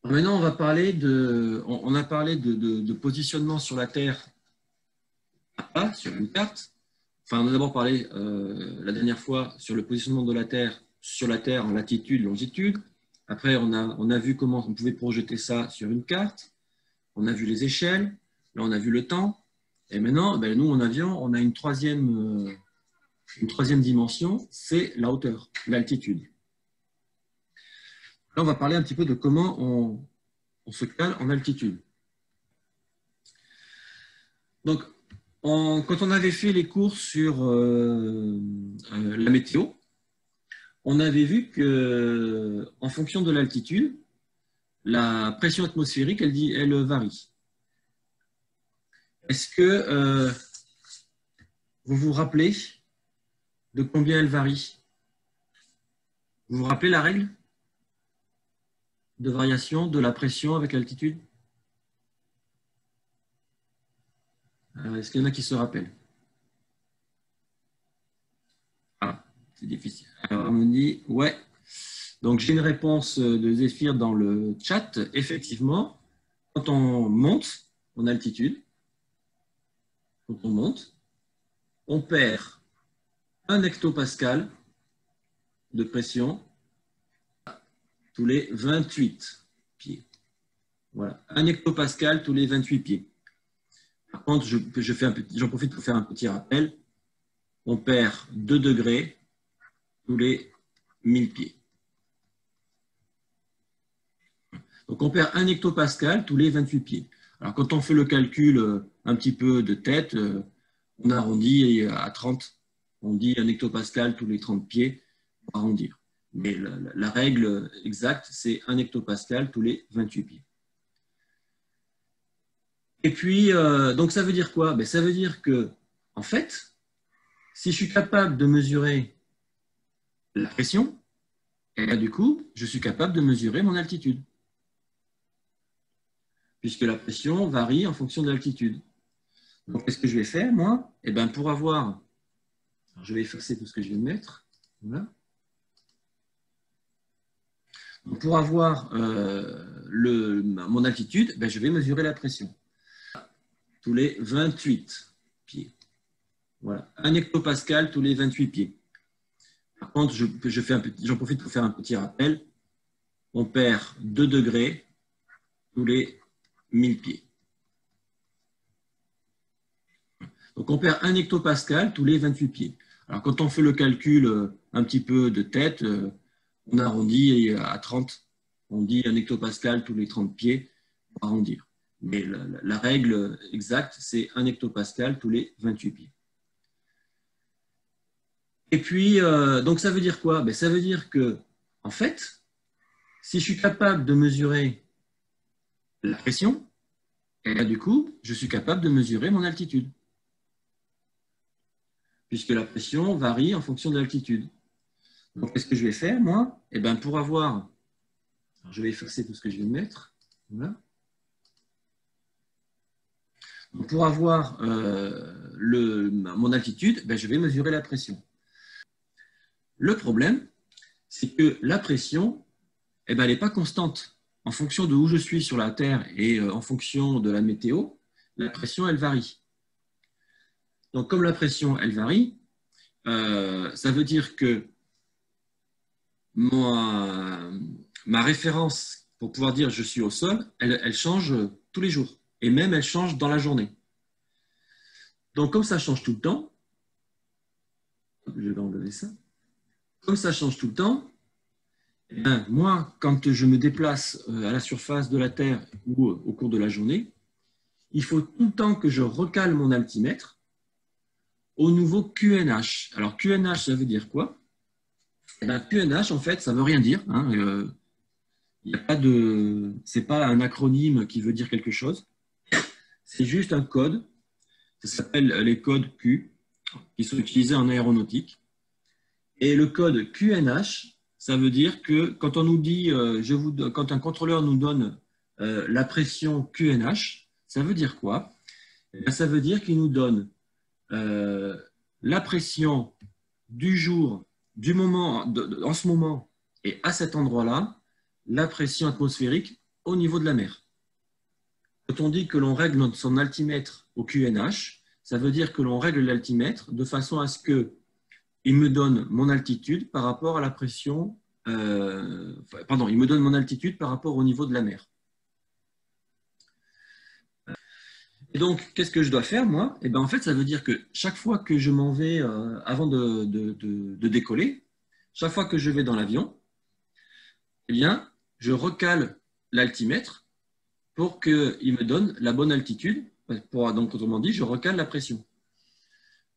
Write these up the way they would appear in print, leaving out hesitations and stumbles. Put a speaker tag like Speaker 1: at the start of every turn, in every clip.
Speaker 1: Maintenant, on a parlé de positionnement sur la Terre, sur une carte. Enfin, on a d'abord parlé la dernière fois sur le positionnement de la Terre sur la Terre en latitude, longitude. Après, on a vu comment on pouvait projeter ça sur une carte. On a vu les échelles. Là, on a vu le temps. Et maintenant, nous, en avion, on a une troisième dimension, c'est la hauteur, l'altitude. Là, on va parler un petit peu de comment on se cale en altitude. Donc, quand on avait fait les cours sur la météo, on avait vu que, en fonction de l'altitude, la pression atmosphérique, elle varie. Est-ce que vous vous rappelez de combien elle varie? Vous vous rappelez la règle de variation de la pression avec l'altitude? Est-ce qu'il y en a qui se rappellent? Ah, c'est difficile. Alors, on me dit, ouais. Donc, j'ai une réponse de Zéphyr dans le chat. Effectivement, quand on monte en altitude, quand on monte, on perd 1 hectopascal de pression tous les 28 pieds. Voilà, 1 hectopascal tous les 28 pieds. Par contre, j'en profite pour faire un petit rappel. On perd 2 degrés tous les 1000 pieds. Donc, on perd 1 hectopascal tous les 28 pieds. Alors, quand on fait le calcul un petit peu de tête, on arrondit à 30. On dit 1 hectopascal tous les 30 pieds, on va arrondir. Mais la règle exacte, c'est 1 hectopascal tous les 28 pieds. Et puis, donc ça veut dire quoi? Ça veut dire que, en fait, si je suis capable de mesurer la pression, et là, du coup, je suis capable de mesurer mon altitude. Puisque la pression varie en fonction de l'altitude. Donc, qu'est-ce que je vais faire, moi? Pour avoir... Alors, je vais effacer tout ce que je viens de mettre. Voilà. Donc, pour avoir mon altitude, je vais mesurer la pression. Tous les 28 pieds. Voilà. 1 hectopascal tous les 28 pieds. Par contre, j'en profite pour faire un petit rappel. On perd 2 degrés tous les 1000 pieds. Donc, on perd 1 hectopascal tous les 28 pieds. Alors, quand on fait le calcul un petit peu de tête, on arrondit à 30. On dit 1 hectopascal tous les 30 pieds, on va arrondir. Mais la règle exacte, c'est 1 hectopascal tous les 28 pieds. Et puis, donc ça veut dire quoi? Ça veut dire que, en fait, si je suis capable de mesurer la pression, et là, du coup, je suis capable de mesurer mon altitude. Puisque la pression varie en fonction de l'altitude. Donc, qu'est-ce que je vais faire, moi? Pour avoir... Alors, je vais effacer tout ce que je viens de mettre. Voilà. Donc, pour avoir mon altitude, je vais mesurer la pression. Le problème, c'est que la pression, elle n'est pas constante. En fonction de où je suis sur la Terre et en fonction de la météo, la pression, elle varie. Donc, comme la pression, elle varie, ça veut dire que ma référence pour pouvoir dire je suis au sol, elle change tous les jours. Et même, elle change dans la journée. Donc, comme ça change tout le temps, je vais enlever ça. Comme ça change tout le temps, moi, quand je me déplace à la surface de la Terre ou au cours de la journée, il faut tout le temps que je recale mon altimètre au nouveau QNH. Alors, QNH, ça veut dire quoi? QNH, en fait, ça ne veut rien dire. C'est pas un acronyme qui veut dire quelque chose. C'est juste un code. Ça s'appelle les codes Q, qui sont utilisés en aéronautique. Et le code QNH, ça veut dire que quand on nous dit, quand un contrôleur nous donne la pression QNH, ça veut dire quoi? Ça veut dire qu'il nous donne la pression du jour, du moment, en ce moment et à cet endroit-là, la pression atmosphérique au niveau de la mer. Quand on dit que l'on règle son altimètre au QNH, ça veut dire que l'on règle l'altimètre de façon à ce qu'il me donne mon altitude par rapport à la pression, il me donne mon altitude par rapport au niveau de la mer. Et donc, qu'est-ce que je dois faire, moi? Et bien, en fait, ça veut dire que chaque fois que je m'en vais, avant de décoller, chaque fois que je vais dans l'avion, eh bien, je recale l'altimètre pour qu'il me donne la bonne altitude. Donc, autrement dit, je recale la pression.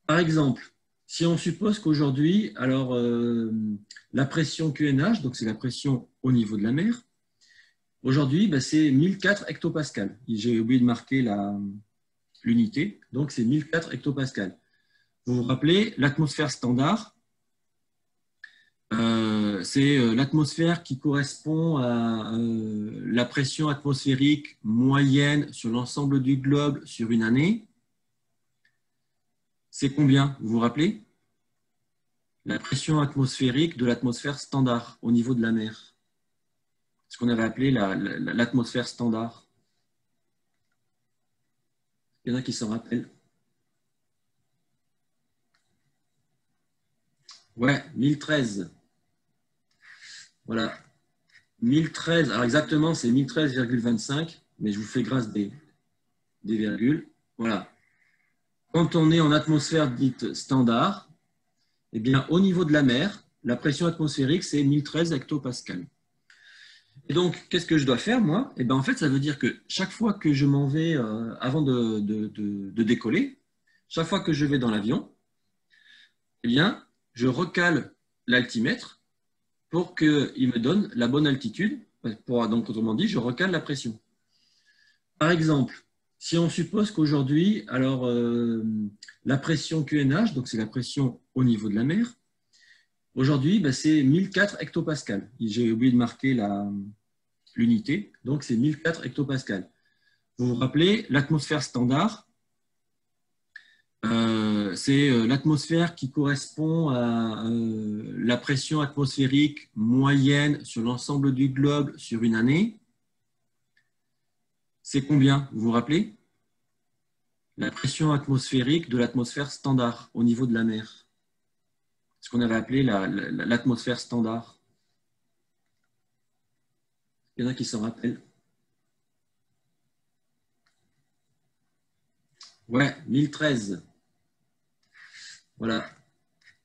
Speaker 1: Par exemple, si on suppose qu'aujourd'hui, la pression QNH, donc c'est la pression au niveau de la mer, aujourd'hui, c'est 1004 hectopascales. J'ai oublié de marquer l'unité, donc c'est 1004 hectopascales. Vous vous rappelez, l'atmosphère standard, c'est l'atmosphère qui correspond à la pression atmosphérique moyenne sur l'ensemble du globe sur une année. C'est combien, vous vous rappelez? La pression atmosphérique de l'atmosphère standard au niveau de la mer. Ce qu'on avait appelé l'atmosphère standard. Il y en a qui s'en rappellent. Ouais, 1013. Voilà. 1013, alors exactement, c'est 1013,25, mais je vous fais grâce des virgules. Voilà. Quand on est en atmosphère dite standard, eh bien, au niveau de la mer, la pression atmosphérique, c'est 1013 hectopascales. Et donc, qu'est-ce que je dois faire, moi? Eh bien, en fait, ça veut dire que chaque fois que je m'en vais, avant de décoller, chaque fois que je vais dans l'avion, eh bien, je recale l'altimètre pour qu'il me donne la bonne altitude. Donc, autrement dit, je recale la pression. Par exemple, si on suppose qu'aujourd'hui, la pression QNH, donc c'est la pression au niveau de la mer, aujourd'hui, c'est 1004 hectopascales. J'ai oublié de marquer l'unité, donc c'est 1004 hectopascales. Vous vous rappelez, l'atmosphère standard, c'est l'atmosphère qui correspond à la pression atmosphérique moyenne sur l'ensemble du globe sur une année. C'est combien, vous vous rappelez? La pression atmosphérique de l'atmosphère standard au niveau de la mer. Ce qu'on avait appelé l'atmosphère standard. Il y en a qui s'en rappellent. Ouais, 1013. Voilà.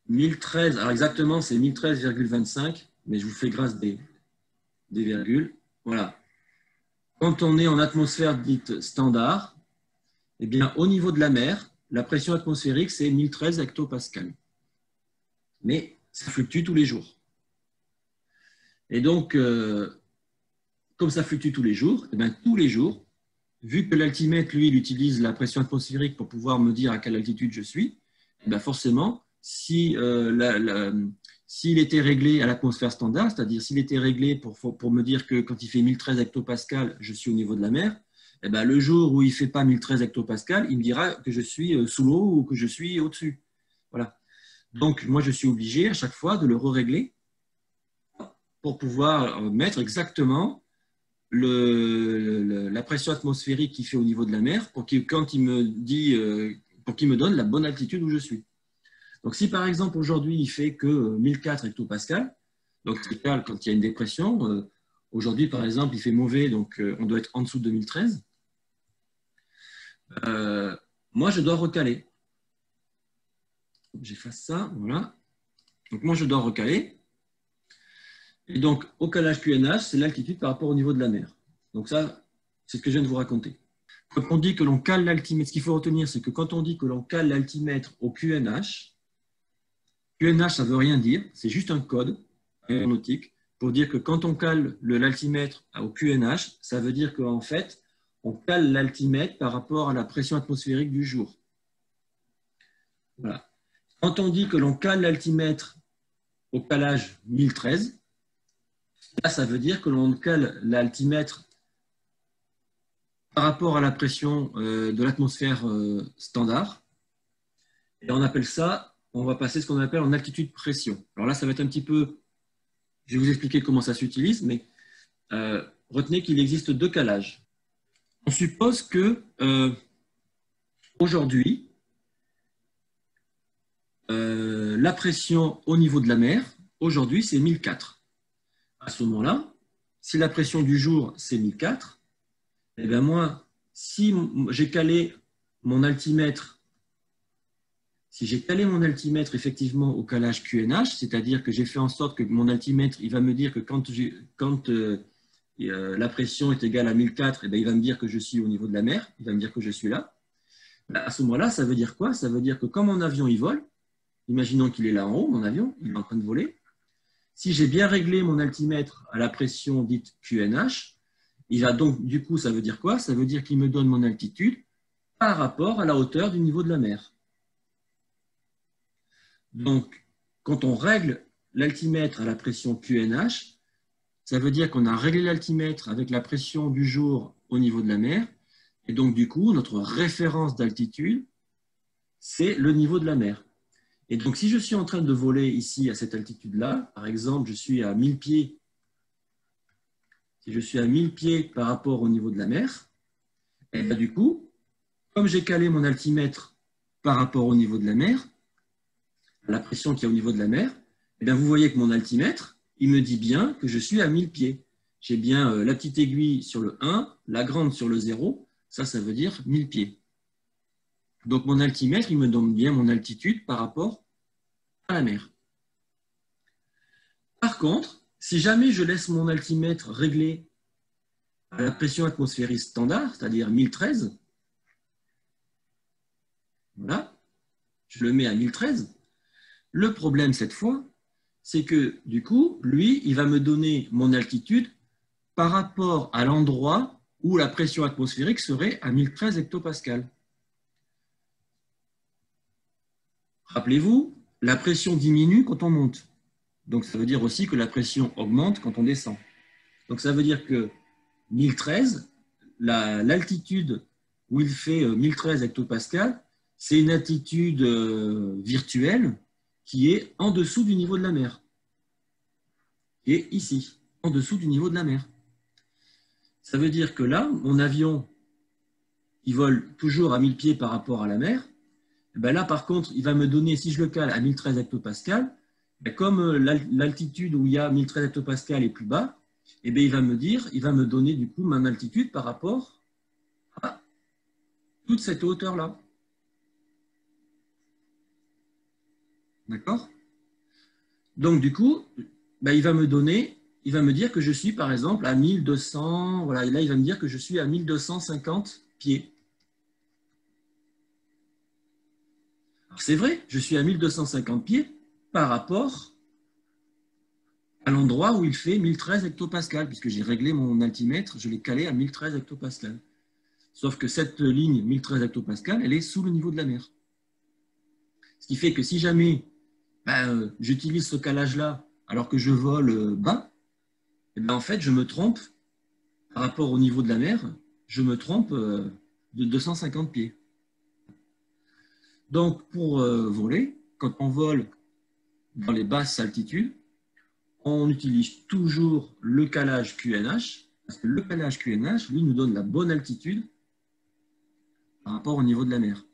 Speaker 1: 1013, alors exactement, c'est 1013,25, mais je vous fais grâce des virgules. Voilà. Quand on est en atmosphère dite standard, eh bien, au niveau de la mer, la pression atmosphérique, c'est 1013 hectopascales. Mais ça fluctue tous les jours. Et donc, comme ça fluctue tous les jours, eh bien, tous les jours, vu que l'altimètre, lui, il utilise la pression atmosphérique pour pouvoir me dire à quelle altitude je suis, eh bien, forcément, s'il était réglé à l'atmosphère standard, c'est-à-dire s'il était réglé pour me dire que quand il fait 1013 hectopascales, je suis au niveau de la mer, eh bien, le jour où il ne fait pas 1013 hectopascales, il me dira que je suis sous l'eau ou que je suis au-dessus. Voilà. Donc, moi, je suis obligé à chaque fois de le régler pour pouvoir mettre exactement la pression atmosphérique qu'il fait au niveau de la mer pour qu'il me donne la bonne altitude où je suis. Donc, si par exemple aujourd'hui il fait que 1004 hectopascales, donc c'est le cas quand il y a une dépression, aujourd'hui par exemple il fait mauvais, donc on doit être en dessous de 2013, moi je dois recaler. J'efface ça, voilà. Donc moi je dois recaler. Et donc au calage QNH, c'est l'altitude par rapport au niveau de la mer. Donc ça, c'est ce que je viens de vous raconter. Quand on dit que l'on cale l'altimètre, ce qu'il faut retenir, c'est que quand on dit que l'on cale l'altimètre au QNH, QNH, ça ne veut rien dire, c'est juste un code aéronautique pour dire que quand on cale l'altimètre au QNH, ça veut dire qu'en fait, on cale l'altimètre par rapport à la pression atmosphérique du jour. Voilà. Quand on dit que l'on cale l'altimètre au calage 1013, là, ça veut dire que l'on cale l'altimètre par rapport à la pression de l'atmosphère standard. Et on appelle ça, on va passer ce qu'on appelle en altitude pression. Alors là, ça va être un petit peu, je vais vous expliquer comment ça s'utilise, mais retenez qu'il existe deux calages. On suppose que aujourd'hui, la pression au niveau de la mer, aujourd'hui, c'est 1004. À ce moment-là, si la pression du jour, c'est 1004, eh bien moi, si j'ai calé mon altimètre, effectivement au calage QNH, c'est-à-dire que j'ai fait en sorte que mon altimètre, il va me dire que quand la pression est égale à 1004, eh bien, il va me dire que je suis au niveau de la mer, il va me dire que je suis là. À ce moment-là, ça veut dire quoi? Ça veut dire que quand mon avion il vole, imaginons qu'il est là en haut, mon avion, il est en train de voler. Si j'ai bien réglé mon altimètre à la pression dite QNH, il va donc, du coup, ça veut dire quoi? Ça veut dire qu'il me donne mon altitude par rapport à la hauteur du niveau de la mer. Donc, quand on règle l'altimètre à la pression QNH, ça veut dire qu'on a réglé l'altimètre avec la pression du jour au niveau de la mer. Et donc, du coup, notre référence d'altitude, c'est le niveau de la mer. Et donc, si je suis en train de voler ici à cette altitude-là, par exemple, je suis à 1000 pieds, si je suis à 1000 pieds par rapport au niveau de la mer, et bien, du coup, comme j'ai calé mon altimètre par rapport au niveau de la mer, la pression qui est au niveau de la mer, et bien, vous voyez que mon altimètre, il me dit bien que je suis à 1000 pieds. J'ai bien la petite aiguille sur le 1, la grande sur le 0, ça veut dire 1000 pieds. Donc, mon altimètre, il me donne bien mon altitude par rapport à la mer. Par contre, si jamais je laisse mon altimètre réglé à la pression atmosphérique standard, c'est-à-dire 1013, voilà, je le mets à 1013, le problème cette fois, c'est que du coup, lui, il va me donner mon altitude par rapport à l'endroit où la pression atmosphérique serait à 1013 hectopascales. Rappelez-vous, la pression diminue quand on monte. Donc, ça veut dire aussi que la pression augmente quand on descend. Donc, ça veut dire que 1013, l'altitude où il fait 1013 hectopascales, c'est une altitude virtuelle qui est en dessous du niveau de la mer. Et ici, en dessous du niveau de la mer. Ça veut dire que là, mon avion, il vole toujours à 1000 pieds par rapport à la mer. Et bien là, par contre, il va me donner, si je le cale à 1013 hectopascales, comme l'altitude où il y a 1013 hectopascales est plus bas, et bien il va me donner du coup mon altitude par rapport à toute cette hauteur-là. D'accord? Donc du coup, ben, il va me dire que je suis par exemple à 1200, voilà, et là il va me dire que je suis à 1250 pieds. C'est vrai, je suis à 1250 pieds par rapport à l'endroit où il fait 1013 hectopascales, puisque j'ai réglé mon altimètre, je l'ai calé à 1013 hectopascales. Sauf que cette ligne 1013 hectopascales, elle est sous le niveau de la mer. Ce qui fait que si jamais j'utilise ce calage-là alors que je vole bas, et bien en fait, je me trompe par rapport au niveau de la mer, je me trompe de 250 pieds. Donc, pour voler, quand on vole dans les basses altitudes, on utilise toujours le calage QNH, parce que le calage QNH, lui, nous donne la bonne altitude par rapport au niveau de la mer.